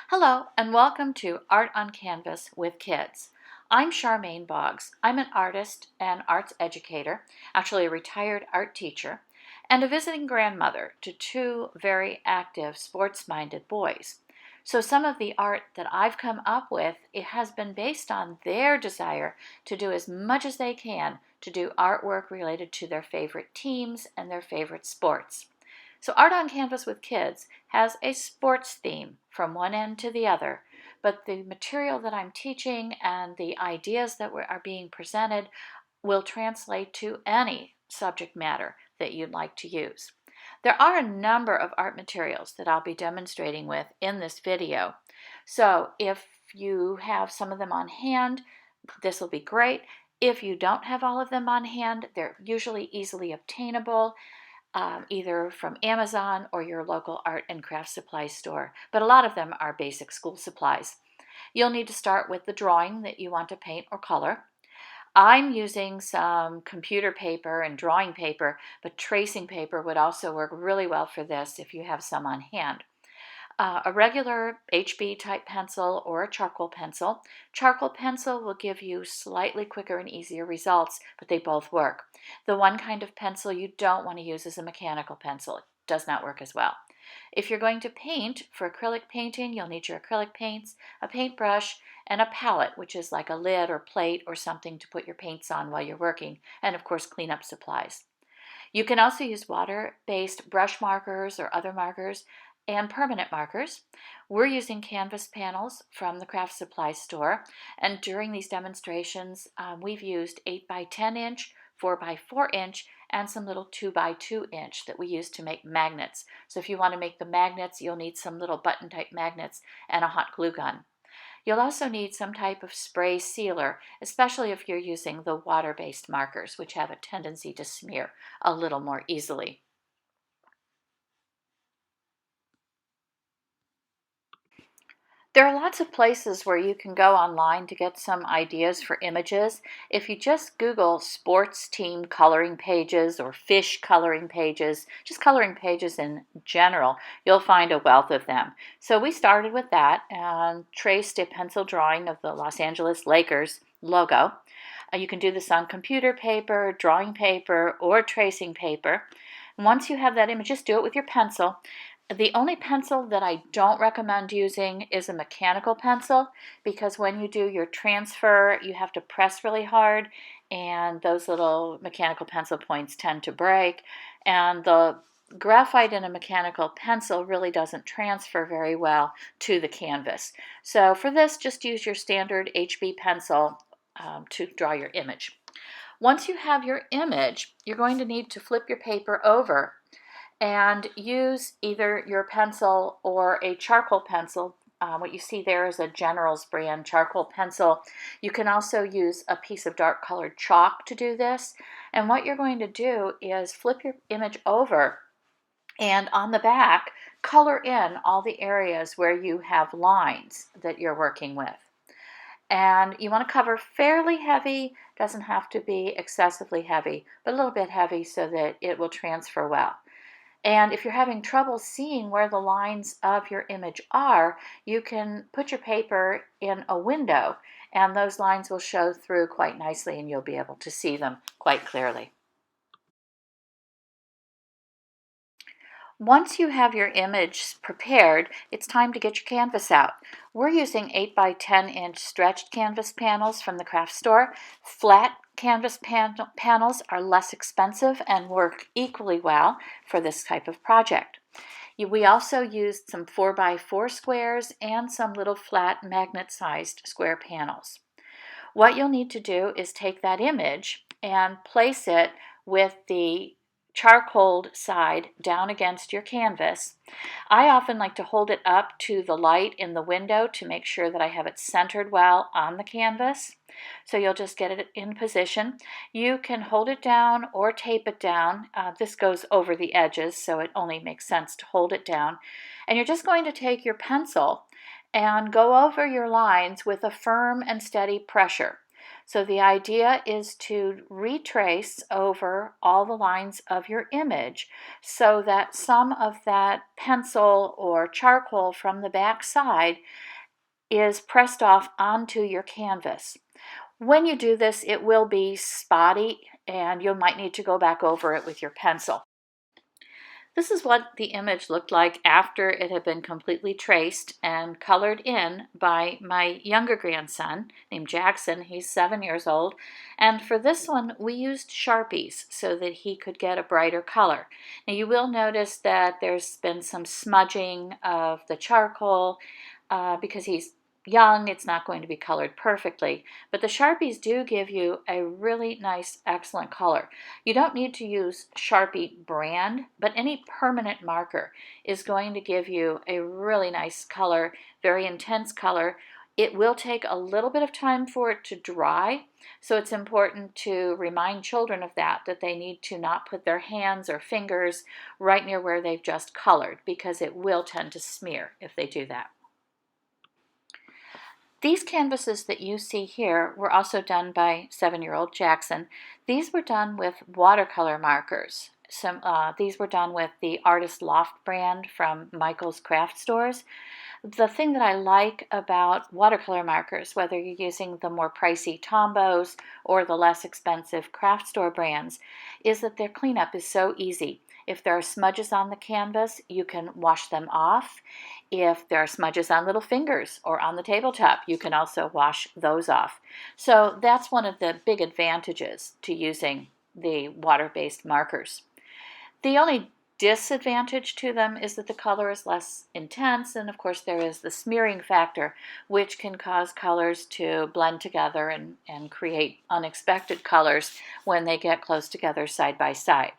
Hello and welcome to Art on Canvas with Kids. I'm Charmaine Boggs. I'm an artist and arts educator, actually a retired art teacher, and a visiting grandmother to two very active sports-minded boys. So some of the art that I've come up with, it has been based on their desire to do as much as they can to do artwork related to their favorite teams and their favorite sports. So Art on Canvas with Kids has a sports theme from one end to the other, but the material that I'm teaching and the ideas that are being presented will translate to any subject matter that you'd like to use. There are a number of art materials that I'll be demonstrating with in this video. So if you have some of them on hand, this will be great. If you don't have all of them on hand, they're usually easily obtainable. Either from Amazon or your local art and craft supply store, but a lot of them are basic school supplies. You'll need to start with the drawing that you want to paint or color. I'm using some computer paper and drawing paper, but tracing paper would also work really well for this if you have some on hand. A regular HB type pencil or a charcoal pencil. Charcoal pencil will give you slightly quicker and easier results, but they both work. The one kind of pencil you don't want to use is a mechanical pencil. It does not work as well. If you're going to paint, for acrylic painting, you'll need your acrylic paints, a paintbrush, and a palette, which is like a lid or plate or something to put your paints on while you're working, and of course cleanup supplies. You can also use water-based brush markers or other markers and permanent markers. We're using canvas panels from the craft supply store, and during these demonstrations we've used 8x10 inch, 4x4 inch, and some little 2x2 inch that we use to make magnets. So if you want to make the magnets, you'll need some little button type magnets and a hot glue gun. You'll also need some type of spray sealer, especially if you're using the water-based markers, which have a tendency to smear a little more easily. There are lots of places where you can go online to get some ideas for images. If you just Google sports team coloring pages or fish coloring pages, just coloring pages in general, you'll find a wealth of them. So we started with that and traced a pencil drawing of the Los Angeles Lakers logo. You can do this on computer paper, drawing paper, or tracing paper. And once you have that image, just do it with your pencil. The only pencil that I don't recommend using is a mechanical pencil, because when you do your transfer, you have to press really hard, and those little mechanical pencil points tend to break, and the graphite in a mechanical pencil really doesn't transfer very well to the canvas. So for this, just use your standard HB pencil to draw your image. Once you have your image, you're going to need to flip your paper over and use either your pencil or a charcoal pencil. What you see there is a General's brand charcoal pencil. You can also use a piece of dark colored chalk to do this. And what you're going to do is flip your image over, and on the back, color in all the areas where you have lines that you're working with. And you want to cover fairly heavy, doesn't have to be excessively heavy, but a little bit heavy so that it will transfer well. And if you're having trouble seeing where the lines of your image are, you can put your paper in a window, and those lines will show through quite nicely, and you'll be able to see them quite clearly. Once you have your image prepared, it's time to get your canvas out. We're using 8x10 inch stretched canvas panels from the craft store. Flat canvas panels are less expensive and work equally well for this type of project. We also used some 4x4 squares and some little flat magnet-sized square panels. What you'll need to do is take that image and place it with the charcoaled side down against your canvas. I often like to hold it up to the light in the window to make sure that I have it centered well on the canvas. So you'll just get it in position. You can hold it down or tape it down. This goes over the edges, so it only makes sense to hold it down. And you're just going to take your pencil and go over your lines with a firm and steady pressure. So the idea is to retrace over all the lines of your image so that some of that pencil or charcoal from the back side is pressed off onto your canvas. When you do this, it will be spotty and you might need to go back over it with your pencil. This is what the image looked like after it had been completely traced and colored in by my younger grandson named Jackson. He's 7 years old. And for this one, we used Sharpies so that he could get a brighter color. Now you will notice that there's been some smudging of the charcoal because he's young, it's not going to be colored perfectly, but the Sharpies do give you a really nice, excellent color. You don't need to use Sharpie brand, but any permanent marker is going to give you a really nice color, very intense color. It will take a little bit of time for it to dry, so it's important to remind children of that they need to not put their hands or fingers right near where they've just colored, because it will tend to smear if they do that. These canvases that you see here were also done by 7-year-old Jackson. These were done with watercolor markers. These were done with the Artist Loft brand from Michael's Craft Stores. The thing that I like about watercolor markers, whether you're using the more pricey Tombos or the less expensive craft store brands, is that their cleanup is so easy. If there are smudges on the canvas, you can wash them off. If there are smudges on little fingers or on the tabletop, you can also wash those off. So that's one of the big advantages to using the water-based markers. The only disadvantage to them is that the color is less intense, and of course there is the smearing factor, which can cause colors to blend together and create unexpected colors when they get close together side by side.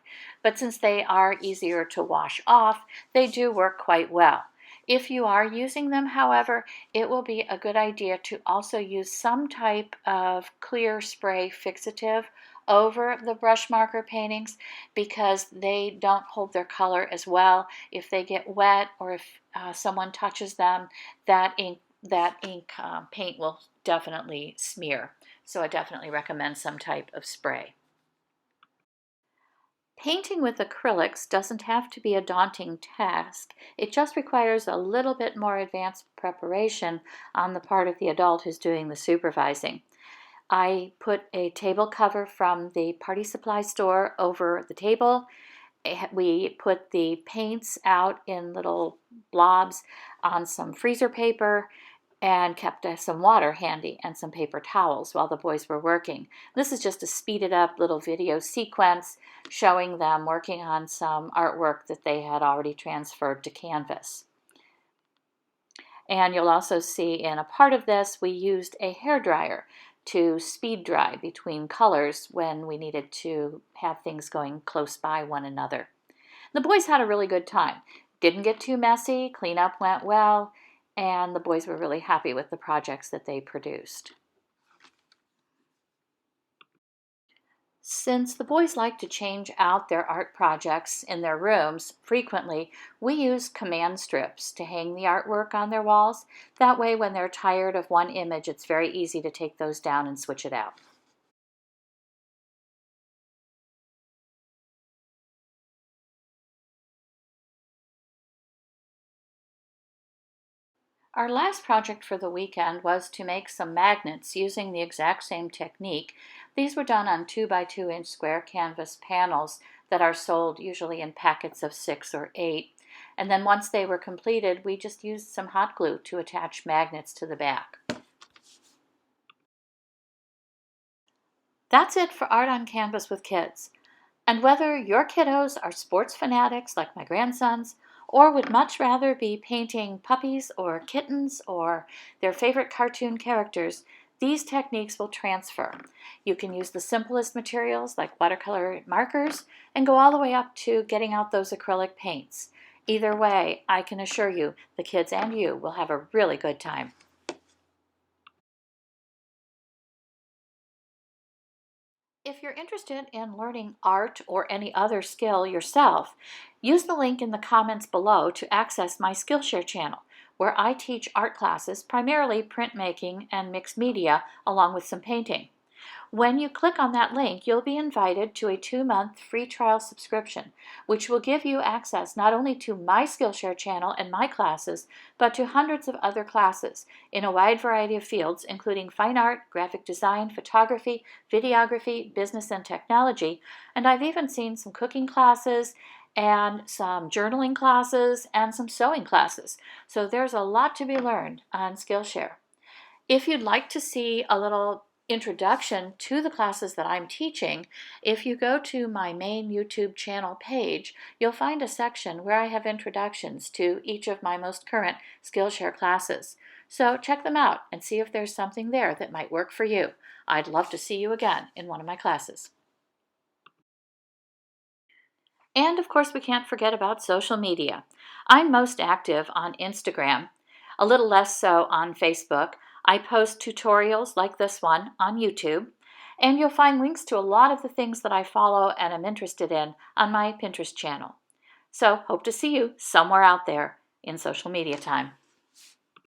But since they are easier to wash off, they do work quite well. If you are using them, however, it will be a good idea to also use some type of clear spray fixative over the brush marker paintings, because they don't hold their color as well. If they get wet or if someone touches them, that ink paint will definitely smear. So I definitely recommend some type of spray. Painting with acrylics doesn't have to be a daunting task. It just requires a little bit more advanced preparation on the part of the adult who's doing the supervising. I put a table cover from the party supply store over the table. We put the paints out in little blobs on some freezer paper and kept some water handy and some paper towels while the boys were working. This is just a speeded up little video sequence showing them working on some artwork that they had already transferred to canvas. And you'll also see in a part of this we used a hairdryer to speed dry between colors when we needed to have things going close by one another. The boys had a really good time. Didn't get too messy, cleanup went well, and the boys were really happy with the projects that they produced. Since the boys like to change out their art projects in their rooms frequently, we use command strips to hang the artwork on their walls. That way, when they're tired of one image, it's very easy to take those down and switch it out. Our last project for the weekend was to make some magnets using the exact same technique. These were done on 2x2-inch square canvas panels that are sold usually in packets of 6 or 8. And then once they were completed, we just used some hot glue to attach magnets to the back. That's it for Art on Canvas with Kids. And whether your kiddos are sports fanatics like my grandsons, or would much rather be painting puppies or kittens or their favorite cartoon characters, these techniques will transfer. You can use the simplest materials like watercolor markers and go all the way up to getting out those acrylic paints. Either way, I can assure you the kids and you will have a really good time. If you're interested in learning art or any other skill yourself, use the link in the comments below to access my Skillshare channel, where I teach art classes, primarily printmaking and mixed media, along with some painting. When you click on that link, you'll be invited to a 2-month free trial subscription, which will give you access not only to my Skillshare channel and my classes, but to hundreds of other classes in a wide variety of fields, including fine art, graphic design, photography, videography, business, and technology. And I've even seen some cooking classes and some journaling classes and some sewing classes. So there's a lot to be learned on Skillshare. If you'd like to see a little introduction to the classes that I'm teaching, if you go to my main YouTube channel page, you'll find a section where I have introductions to each of my most current Skillshare classes. So check them out and see if there's something there that might work for you. I'd love to see you again in one of my classes. And of course, we can't forget about social media. I'm most active on Instagram, a little less so on Facebook. I post tutorials like this one on YouTube, and you'll find links to a lot of the things that I follow and am interested in on my Pinterest channel. So hope to see you somewhere out there in social media time.